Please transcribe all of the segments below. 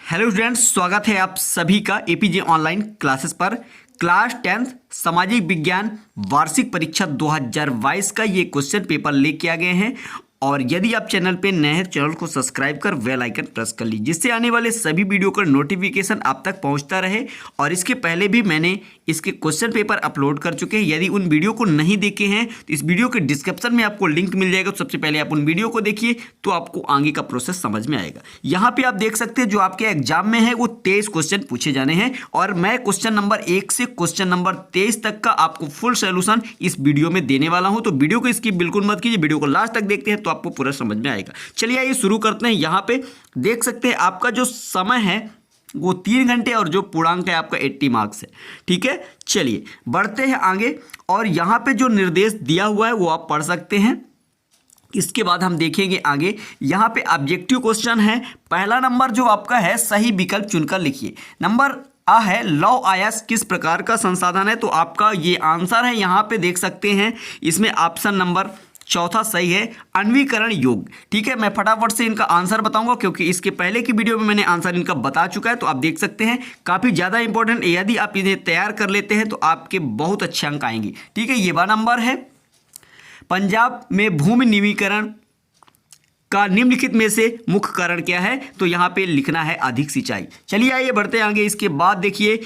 Hello students, स्वागत है आप सभी का एपीजे ऑनलाइन क्लासेस पर। क्लास 10th सामाजिक विज्ञान वार्षिक परीक्षा 2022 का ये क्वेश्चन पेपर लेके आ गए हैं। और यदि आप चैनल पे नए हैं, चैनल को सब्सक्राइब कर बेल आइकन प्रेस कर लीजिए, जिससे आने वाले सभी वीडियो का नोटिफिकेशन आप तक पहुंचता रहे। और इसके पहले भी मैंने इसके क्वेश्चन पेपर अपलोड कर चुके हैं। यदि उन वीडियो को नहीं देखे हैं तो इस वीडियो के डिस्क्रिप्शन में आपको लिंक मिल जाएगा। तो सबसे पहले आप उन वीडियो को देखिए तो आपको आगे का प्रोसेस समझ में आएगा। यहाँ पे आप देख सकते हैं जो आपके एग्जाम में है वो 23 क्वेश्चन पूछे जाने हैं, और मैं क्वेश्चन नंबर 1 से क्वेश्चन नंबर 23 तक का आपको फुल सोल्यूशन इस वीडियो में देने वाला हूँ। तो वीडियो को स्किप बिल्कुल मत कीजिए, वीडियो को लास्ट तक देखते हैं तो आपको पूरा समझ में आएगा। चलिए आइए शुरू करते हैं। यहाँ पे देख सकते हैं आपका जो समय है वो 3 घंटे और जो पूर्णांक है आपका 80 मार्क्स है। ठीक है, चलिए बढ़ते हैं आगे। और यहाँ पे जो निर्देश दिया हुआ है वो आप पढ़ सकते हैं। इसके बाद हम देखेंगे आगे। यहाँ पे ऑब्जेक्टिव क्वेश्चन है। पहला नंबर जो आपका है, सही विकल्प चुनकर लिखिए। नंबर आ है, लौह अयस्क किस प्रकार का संसाधन है? तो आपका ये आंसर है, यहाँ पे देख सकते हैं। इसमें ऑप्शन नंबर चौथा सही है, आणविकरण योग। ठीक है, मैं फटाफट से इनका आंसर बताऊंगा क्योंकि इसके पहले की वीडियो में मैंने आंसर इनका बता चुका है। तो आप देख सकते हैं काफ़ी ज़्यादा इंपॉर्टेंट, यदि आप इन्हें तैयार कर लेते हैं तो आपके बहुत अच्छे अंक आएंगे। ठीक है, ये वाला नंबर है, पंजाब में भूमि निवीकरण का निम्नलिखित में से मुख्य कारण क्या है? तो यहाँ पे लिखना है अधिक सिंचाई। चलिए आइए बढ़ते आगे। इसके बाद देखिए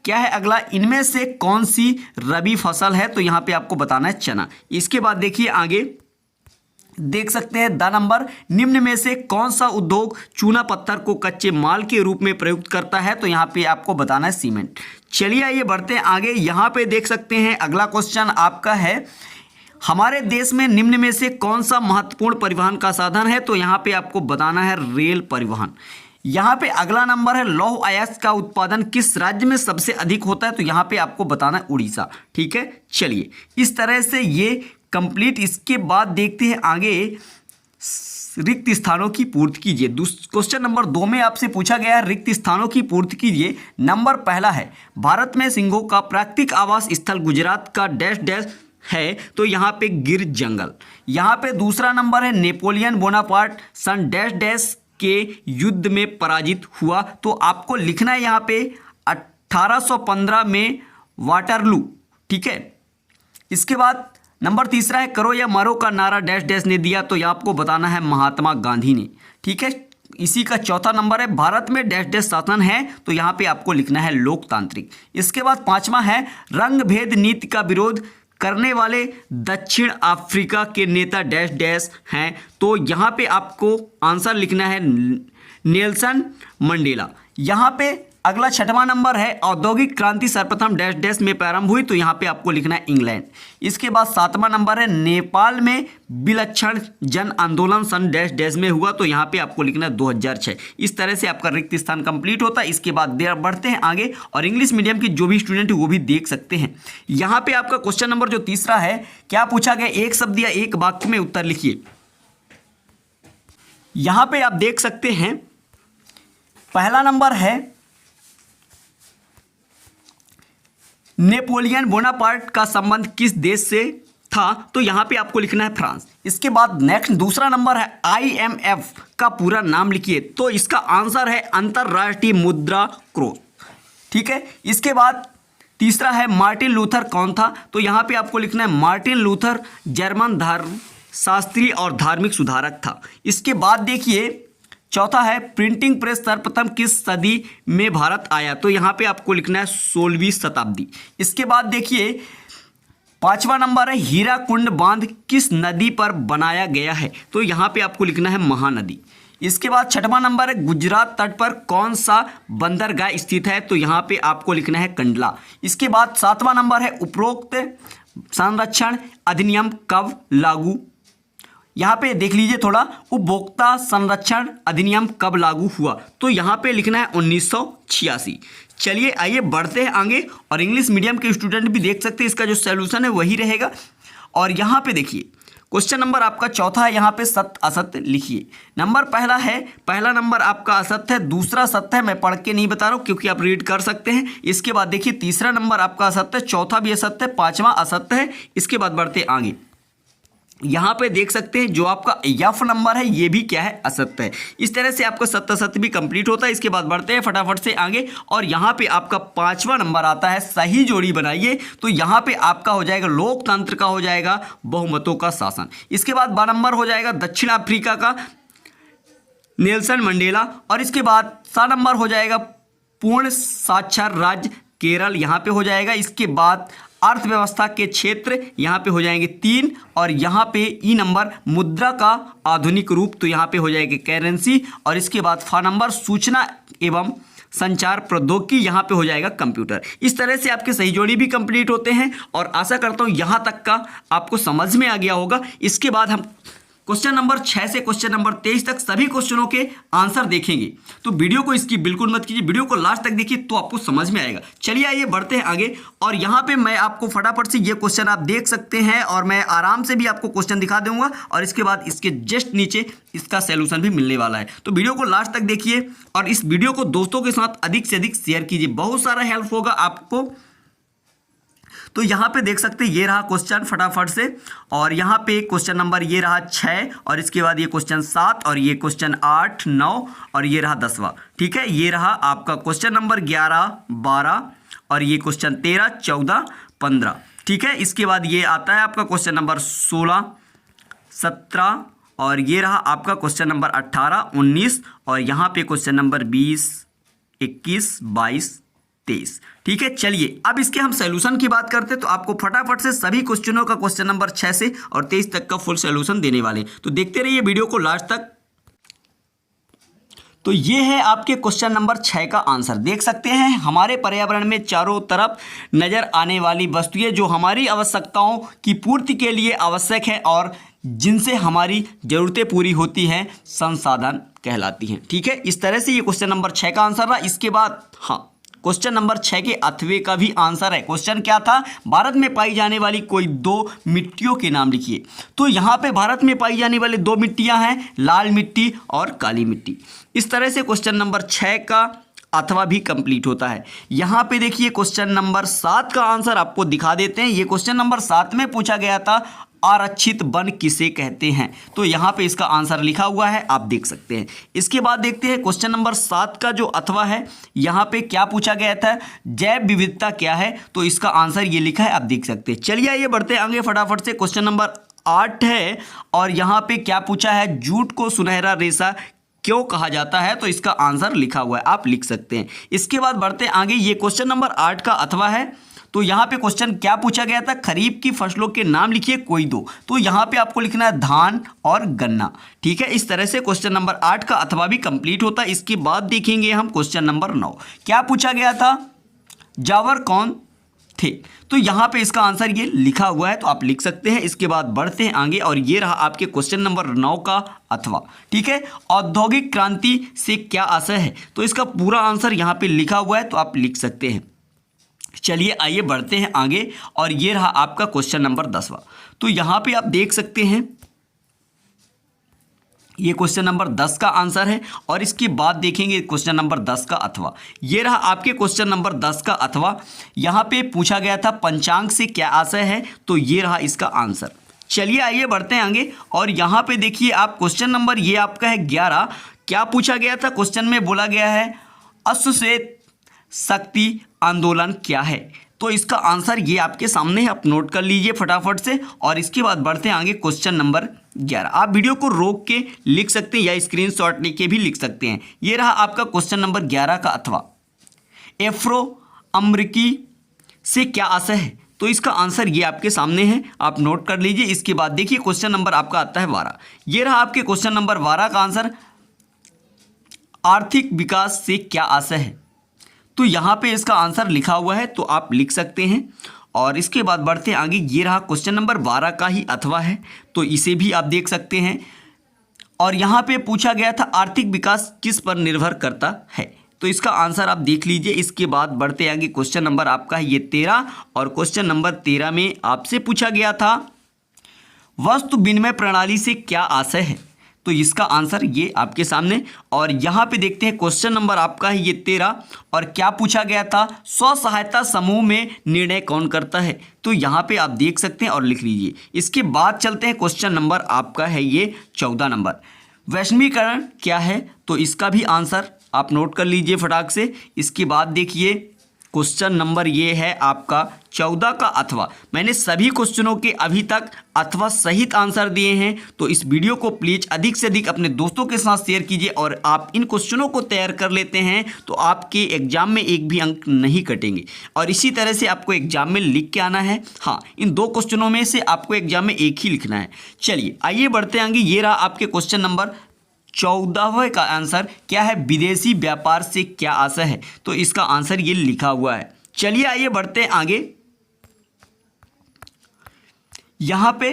क्या है अगला, इनमें से कौन सी रबी फसल है? तो यहाँ पे आपको बताना है चना। इसके बाद देखिए आगे देख सकते हैं द नंबर, निम्न में से कौन सा उद्योग चूना पत्थर को कच्चे माल के रूप में प्रयुक्त करता है? तो यहाँ पे आपको बताना है सीमेंट। चलिए आइए बढ़ते हैं आगे। यहाँ पे देख सकते हैं अगला क्वेश्चन आपका है, हमारे देश में निम्न में से कौन सा महत्वपूर्ण परिवहन का साधन है? तो यहाँ पे आपको बताना है रेल परिवहन। यहाँ पे अगला नंबर है, लौह अयस्क का उत्पादन किस राज्य में सबसे अधिक होता है? तो यहाँ पे आपको बताना है उड़ीसा। ठीक है, चलिए इस तरह से ये कंप्लीट। इसके बाद देखते हैं आगे, रिक्त स्थानों की पूर्ति कीजिए। क्वेश्चन नंबर 2 में आपसे पूछा गया है रिक्त स्थानों की पूर्ति कीजिए। नंबर पहला है, भारत में सिंहों का प्राकृतिक आवास स्थल गुजरात का डैश डैश है? तो यहाँ पे गिर जंगल। यहाँ पे दूसरा नंबर है, नेपोलियन बोनापार्ट सन डैश डैश के युद्ध में पराजित हुआ? तो आपको लिखना है यहाँ पे 1815 में वाटरलू। ठीक है, इसके बाद नंबर तीसरा है, करो या मरो का नारा डैश डैश ने दिया? तो यहाँ आपको बताना है महात्मा गांधी ने। ठीक है, इसी का चौथा नंबर है, भारत में डैश डैश शासन है? तो यहाँ पे आपको लिखना है लोकतांत्रिक। इसके बाद पांचवा है, रंग भेद नीति का विरोध करने वाले दक्षिण अफ्रीका के नेता डैश डैश हैं? तो यहाँ पे आपको आंसर लिखना है नेल्सन मंडेला। यहाँ पे अगला छठवां नंबर है, औद्योगिक क्रांति सर्वप्रथम डैश डैश में प्रारंभ हुई? तो यहाँ पे आपको लिखना है इंग्लैंड। इसके बाद सातवां नंबर है, नेपाल में विलक्षण जन आंदोलन सन डैश डैश में हुआ? तो यहाँ पे आपको लिखना है 2006। इस तरह से आपका रिक्त स्थान कंप्लीट होता है। इसके बाद बढ़ते हैं आगे, और इंग्लिश मीडियम के जो भी स्टूडेंट है वो भी देख सकते हैं। यहाँ पे आपका क्वेश्चन नंबर जो तीसरा है, क्या पूछा गया, एक शब्द या एक वाक्य में उत्तर लिखिए। यहाँ पे आप देख सकते हैं पहला नंबर है, नेपोलियन बोनापार्ट का संबंध किस देश से था? तो यहां पे आपको लिखना है फ्रांस। इसके बाद नेक्स्ट दूसरा नंबर है, IMF का पूरा नाम लिखिए। तो इसका आंसर है अंतरराष्ट्रीय मुद्रा कोष। ठीक है, इसके बाद तीसरा है, मार्टिन लूथर कौन था? तो यहां पे आपको लिखना है मार्टिन लूथर जर्मन धर्म शास्त्री और धार्मिक सुधारक था। इसके बाद देखिए चौथा है, प्रिंटिंग प्रेस सर्वप्रथम किस सदी में भारत आया? तो यहाँ पे आपको लिखना है 16वीं शताब्दी। इसके बाद देखिए पांचवा नंबर है, हीराकुंड बांध किस नदी पर बनाया गया है? तो यहाँ पे आपको लिखना है महानदी। इसके बाद छठवां नंबर है, गुजरात तट पर कौन सा बंदरगाह स्थित है? तो यहाँ पे आपको लिखना है कंडला। इसके बाद सातवां नंबर है, उपरोक्त संरक्षण अधिनियम कब लागू? यहाँ पे देख लीजिए थोड़ा, उपभोक्ता संरक्षण अधिनियम कब लागू हुआ? तो यहाँ पे लिखना है 1986। चलिए आइए बढ़ते हैं आगे, और इंग्लिश मीडियम के स्टूडेंट भी देख सकते हैं इसका जो सॉल्यूशन है वही रहेगा। और यहाँ पे देखिए क्वेश्चन नंबर आपका चौथा है, यहाँ पे सत्य असत्य लिखिए। नंबर पहला है, पहला नंबर आपका असत्य है, दूसरा सत्य है। मैं पढ़ के नहीं बता रहा हूँ क्योंकि आप रीड कर सकते हैं। इसके बाद देखिए तीसरा नंबर आपका असत्य है, चौथा भी असत्य है, पांचवा असत्य है। इसके बाद बढ़ते आगे। यहाँ पे देख सकते हैं जो आपका एफ नंबर है ये भी क्या है, असत्य है। इस तरह से आपका सत्य सत्य भी कंप्लीट होता है। इसके बाद बढ़ते हैं फटाफट से आगे और यहाँ पे आपका 5वां नंबर आता है सही जोड़ी बनाइए। तो यहाँ पे आपका हो जाएगा लोकतंत्र का, हो जाएगा बहुमतों का शासन। इसके बाद 12 नंबर हो जाएगा दक्षिण अफ्रीका का नेल्सन मंडेला, और इसके बाद 7 नंबर हो जाएगा पूर्ण साक्षर राज्य केरल, यहाँ पे हो जाएगा। इसके बाद अर्थव्यवस्था के क्षेत्र यहाँ पे हो जाएंगे 3, और यहाँ पे ई नंबर मुद्रा का आधुनिक रूप, तो यहाँ पे हो जाएगी करेंसी, और इसके बाद फा नंबर सूचना एवं संचार प्रौद्योगिकी, यहाँ पे हो जाएगा कंप्यूटर। इस तरह से आपके सही जोड़ी भी कंप्लीट होते हैं और आशा करता हूँ यहाँ तक का आपको समझ में आ गया होगा। इसके बाद हम क्वेश्चन नंबर 6 से क्वेश्चन नंबर 23 तक सभी क्वेश्चनों के आंसर देखेंगे। तो वीडियो को इसकी बिल्कुल मत कीजिए, वीडियो को लास्ट तक देखिए तो आपको समझ में आएगा। चलिए आइए बढ़ते हैं आगे, और यहाँ पे मैं आपको फटाफट से ये क्वेश्चन आप देख सकते हैं और मैं आराम से भी आपको क्वेश्चन दिखा दूंगा, और इसके बाद इसके जस्ट नीचे इसका सॉल्यूशन भी मिलने वाला है। तो वीडियो को लास्ट तक देखिए और इस वीडियो को दोस्तों के साथ अधिक से अधिक शेयर कीजिए, बहुत सारा हेल्प होगा आपको। तो यहाँ पे देख सकते हैं ये रहा क्वेश्चन फटाफट से, और यहाँ पे क्वेश्चन नंबर ये रहा 6, और इसके बाद ये क्वेश्चन 7, और ये क्वेश्चन 8, 9, और ये रहा 10वां। ठीक है, ये रहा आपका क्वेश्चन नंबर 11, 12, और ये क्वेश्चन 13, 14, 15। ठीक है, इसके बाद ये आता है आपका क्वेश्चन नंबर 16, 17, और ये रहा आपका क्वेश्चन नंबर 18, 19, और यहाँ पे क्वेश्चन नंबर 20, 21, 22, 23। ठीक है, चलिए अब इसके हम सॉल्यूशन की बात करते हैं। तो आपको फटाफट से सभी क्वेश्चनों का क्वेश्चन नंबर 6 से और 23 तक का फुल सॉल्यूशन देने वाले हैं, तो देखते रहिए वीडियो को लास्ट तक। तो ये है आपके क्वेश्चन नंबर 6 का आंसर। देख सकते हैं हमारे पर्यावरण में चारों तरफ नजर आने वाली वस्तुएं जो हमारी आवश्यकताओं की पूर्ति के लिए आवश्यक है और जिनसे हमारी ज़रूरतें पूरी होती हैं, संसाधन कहलाती हैं। ठीक है, इस तरह से ये क्वेश्चन नंबर 6 का आंसर रहा। इसके बाद क्वेश्चन नंबर 6 के अथवे का भी आंसर है। क्वेश्चन क्या था, भारत में पाई जाने वाली कोई 2 मिट्टियों के नाम लिखिए। तो यहाँ पे भारत में पाई जाने वाली 2 मिट्टियाँ हैं, लाल मिट्टी और काली मिट्टी। इस तरह से क्वेश्चन नंबर 6 का अथवा भी कंप्लीट होता है। यहाँ पे देखिए क्वेश्चन नंबर 7 का आंसर आपको दिखा देते हैं। ये क्वेश्चन नंबर 7 में पूछा गया था आरक्षित वन किसे कहते हैं, तो यहाँ पे इसका आंसर लिखा हुआ है, आप देख सकते हैं। इसके बाद देखते हैं क्वेश्चन नंबर 7 का जो अथवा है, यहाँ पे क्या पूछा गया था, जैव विविधता क्या है, तो इसका आंसर ये लिखा है, आप देख सकते हैं। चलिए आइए बढ़ते हैं आगे फटाफट से। क्वेश्चन नंबर 8 है और यहाँ पे क्या पूछा है, जूट को सुनहरा रेशा क्यों कहा जाता है, तो इसका आंसर लिखा हुआ है, आप लिख सकते हैं। इसके बाद बढ़ते हैं आगे, ये क्वेश्चन नंबर 8 का अथवा है। तो यहाँ पे क्वेश्चन क्या पूछा गया था, खरीफ की फसलों के नाम लिखिए कोई 2। तो यहाँ पे आपको लिखना है धान और गन्ना। ठीक है, इस तरह से क्वेश्चन नंबर 8 का अथवा भी कंप्लीट होता है। इसके बाद देखेंगे हम क्वेश्चन नंबर 9, क्या पूछा गया था, जावर कौन थे, तो यहाँ पे इसका आंसर ये लिखा हुआ है, तो आप लिख सकते हैं। इसके बाद बढ़ते हैं आगे और ये रहा आपके क्वेश्चन नंबर 9 का अथवा। ठीक है, औद्योगिक क्रांति से क्या आशय है, तो इसका पूरा आंसर यहाँ पे लिखा हुआ है, तो आप लिख सकते हैं। चलिए आइए बढ़ते हैं आगे और ये रहा आपका क्वेश्चन नंबर 10वां। तो यहाँ पे आप देख सकते हैं ये क्वेश्चन नंबर 10 का आंसर है, और इसके बाद देखेंगे क्वेश्चन नंबर 10 का अथवा। ये रहा आपके क्वेश्चन नंबर 10 का अथवा। यहाँ पे पूछा गया था पंचांग से क्या आशय है, तो ये रहा इसका आंसर। चलिए आइए बढ़ते हैं आगे और यहाँ पे देखिए आप क्वेश्चन नंबर ये आपका है 11। क्या पूछा गया था, क्वेश्चन में बोला गया है अश्वेत शक्ति आंदोलन क्या है, तो इसका आंसर ये आपके सामने है, आप नोट कर लीजिए फटाफट से। और इसके बाद बढ़ते हैं आगे क्वेश्चन नंबर 11। आप वीडियो को रोक के लिख सकते हैं या स्क्रीनशॉट लेके भी लिख सकते हैं। ये रहा आपका क्वेश्चन नंबर 11 का अथवा। एफ्रो अमरीकी से क्या आशय है, तो इसका आंसर ये आपके सामने है, आप नोट कर लीजिए। इसके बाद देखिए क्वेश्चन नंबर आपका आता है 12। ये रहा आपके क्वेश्चन नंबर 12 का आंसर, आर्थिक विकास से क्या आशय है, तो यहाँ पे इसका आंसर लिखा हुआ है, तो आप लिख सकते हैं। और इसके बाद बढ़ते हैं आगे, ये रहा क्वेश्चन नंबर 12 का ही अथवा है, तो इसे भी आप देख सकते हैं। और यहाँ पे पूछा गया था आर्थिक विकास किस पर निर्भर करता है, तो इसका आंसर आप देख लीजिए। इसके बाद बढ़ते आगे, क्वेश्चन नंबर आपका है ये 13, और क्वेश्चन नंबर 13 में आपसे पूछा गया था वस्तु विनिमय प्रणाली से क्या आशय है, तो इसका आंसर ये आपके सामने। और यहाँ पे देखते हैं क्वेश्चन नंबर आपका है ये 13, और क्या पूछा गया था, स्व सहायता समूह में निर्णय कौन करता है। तो यहाँ पे आप देख सकते हैं और लिख लीजिए। इसके बाद चलते हैं क्वेश्चन नंबर आपका है ये 14 नंबर, वैश्वीकरण क्या है। तो इसका भी आंसर आप नोट कर लीजिए फटाक से। इसके बाद देखिए क्वेश्चन नंबर ये है आपका 14 का अथवा। मैंने सभी क्वेश्चनों के अभी तक अथवा सहित आंसर दिए हैं, तो इस वीडियो को प्लीज अधिक से अधिक अपने दोस्तों के साथ शेयर कीजिए। और आप इन क्वेश्चनों को तैयार कर लेते हैं तो आपके एग्जाम में एक भी अंक नहीं कटेंगे। और इसी तरह से आपको एग्जाम में लिख के आना है। हाँ, इन 2 क्वेश्चनों में से आपको एग्जाम में एक ही लिखना है। चलिए आइए बढ़ते आगे। ये रहा आपके क्वेश्चन नंबर 14वें का आंसर क्या है, विदेशी व्यापार से क्या आशय है। तो इसका आंसर ये लिखा हुआ है। चलिए आइए बढ़ते हैं आगे। यहां पे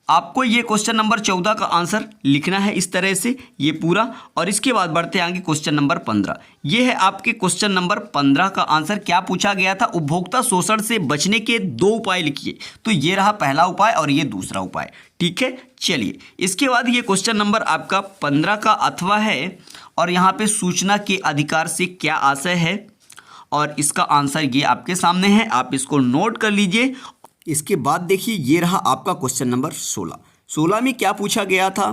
आपको ये क्वेश्चन नंबर 14 का आंसर लिखना है इस तरह से ये पूरा। और इसके बाद बढ़ते हैं आगे क्वेश्चन नंबर 15। ये है आपके क्वेश्चन नंबर 15 का आंसर। क्या पूछा गया था, उपभोक्ता शोषण से बचने के 2 उपाय लिखिए। तो ये रहा पहला उपाय और ये दूसरा उपाय। ठीक है, चलिए इसके बाद ये क्वेश्चन नंबर आपका 15 का अथवा है, और यहाँ पे सूचना के अधिकार से क्या आशय है, और इसका आंसर ये आपके सामने है, आप इसको नोट कर लीजिए। इसके बाद देखिए ये रहा आपका क्वेश्चन नंबर 16 में क्या पूछा गया था,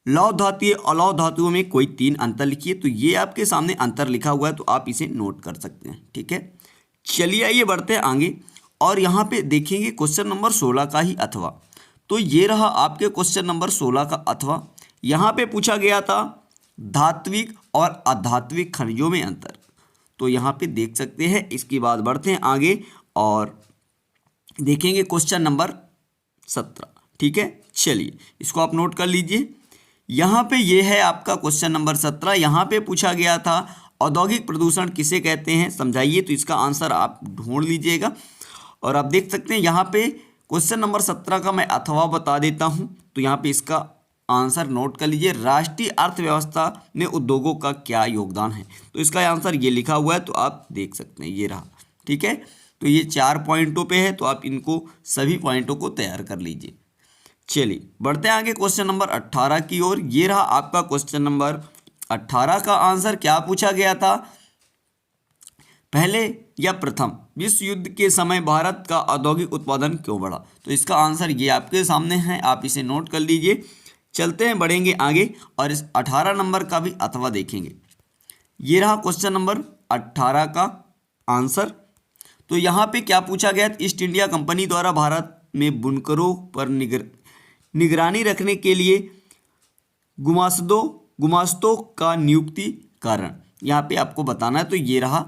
लौह धातु अलौह धातुओं में कोई 3 अंतर लिखिए। तो ये आपके सामने अंतर लिखा हुआ है, तो आप इसे नोट कर सकते हैं। ठीक है, चलिए आइए बढ़ते हैं आगे। और यहाँ पे देखेंगे क्वेश्चन नंबर 16 का ही अथवा। तो ये रहा आपके क्वेश्चन नंबर 16 का अथवा। यहाँ पे पूछा गया था धात्विक और अधात्विक खनिजों में अंतर। तो यहाँ पे देख सकते हैं। इसके बाद बढ़ते हैं आगे और देखेंगे क्वेश्चन नंबर 17। ठीक है, चलिए इसको आप नोट कर लीजिए। यहाँ पे ये है आपका क्वेश्चन नंबर 17। यहाँ पे पूछा गया था औद्योगिक प्रदूषण किसे कहते हैं, समझाइए। तो इसका आंसर आप ढूंढ लीजिएगा। और आप देख सकते हैं यहाँ पे क्वेश्चन नंबर 17 का मैं अथवा बता देता हूँ। तो यहाँ पे इसका आंसर नोट कर लीजिए, राष्ट्रीय अर्थव्यवस्था में उद्योगों का क्या योगदान है। तो इसका आंसर ये लिखा हुआ है, तो आप देख सकते हैं, ये रहा। ठीक है, तो ये 4 पॉइंटों पे है, तो आप इनको सभी पॉइंटों को तैयार कर लीजिए। चलिए बढ़ते हैं आगे क्वेश्चन नंबर 18 की ओर। ये रहा आपका क्वेश्चन नंबर 18 का आंसर। क्या पूछा गया था, पहले या प्रथम विश्व युद्ध के समय भारत का औद्योगिक उत्पादन क्यों बढ़ा। तो इसका आंसर ये आपके सामने है, आप इसे नोट कर लीजिए। चलते हैं, बढ़ेंगे आगे और इस 18 नंबर का भी अथवा देखेंगे। ये रहा क्वेश्चन नंबर 18 का आंसर। तो यहाँ पे क्या पूछा गया, ईस्ट इंडिया कंपनी द्वारा भारत में बुनकरों पर निगरानी रखने के लिए गुमास्तों का नियुक्ति कारण यहाँ पे आपको बताना है। तो ये रहा,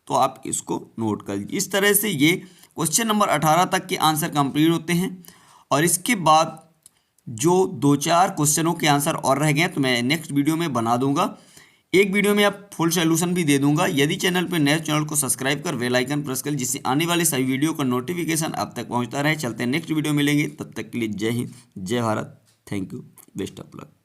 तो आप इसको नोट कर लीजिए। इस तरह से ये क्वेश्चन नंबर 18 तक के आंसर कंप्लीट होते हैं। और इसके बाद जो 2-4 क्वेश्चनों के आंसर और रह गए हैं, तो मैं नेक्स्ट वीडियो में बना दूंगा। एक वीडियो में आप फुल सोल्यूशन भी दे दूंगा। यदि चैनल पर नए, चैनल को सब्सक्राइब कर बेल आइकन प्रेस कर, जिससे आने वाले सभी वीडियो का नोटिफिकेशन आप तक पहुंचता रहे। चलते हैं नेक्स्ट वीडियो मिलेंगे, तब तक के लिए जय हिंद, जय Bharat, thank you, best of luck.